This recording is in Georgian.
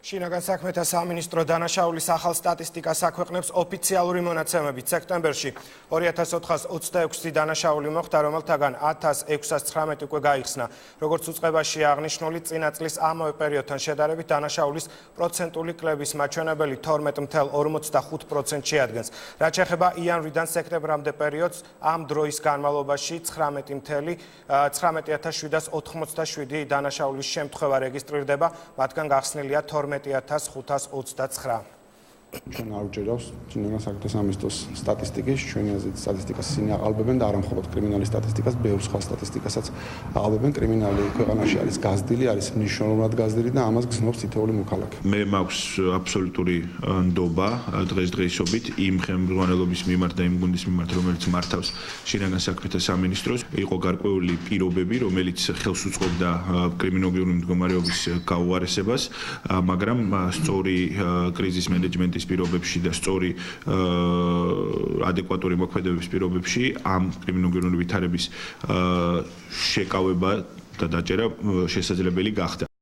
შინაგან საქმეთა სამინისტრო დანაშაულის ახალ სტატისტიკას აქვეყნებს ოფიციალური მონაცემებით. სექტემბერში 2426 დანაშაული მოხდა, რომელთაგან 1619 უკვე გაიხსნა. როგორც უწყებაში აღნიშნული, წინა წლის ამავე პერიოდთან შედარებით დანაშაულის პროცენტული კლების მაჩვენებელი 12.45% შეადგენს. რაც შეეხება იანვრიდან სექტემბრამდე პერიოდს, ამ დროის განმავლობაში 19,787 დანაშაულის შემთხვევა რეგისტრირდება, მათგან გახსნილია 12,529. ჩვენ აუჯერავს შინაგან საქმეთა სამინისტროს სტატისტიკის, ჩვენი აზრით სტატისტიკას ისინი აყალბებენ და არა მხოლოდ კრიმინალის სტატისტიკას, ბევრ სხვა სტატისტიკასაც აყალბებენ. კრიმინალი ქვეყანაში არის გაზრდილი, არის მნიშვნელოვნად გაზრდილი და ამას გზნობს თითოეული მოქალაქე. მე მაქვს აბსოლუტური ნდობა დღესდღეობით იმ ხელმძღვანელობის მიმართ და იმ გუნდის მიმართ, რომელიც მართავს შინაგან საქმეთა სამინისტროს. იყო გარკვეული პირობები, რომელიც ხელს უწყობდა კრიმინოლოგიური მდგომარეობის გაუარესებას, მაგრამ სწორი კრიზის მენეჯმენტის პირობებში და სწორი ადეკვატური მოქმედების პირობებში ამ კრიმინოლოგიური ვითარების შეკავება და დაჭერა შესაძლებელი გახდა.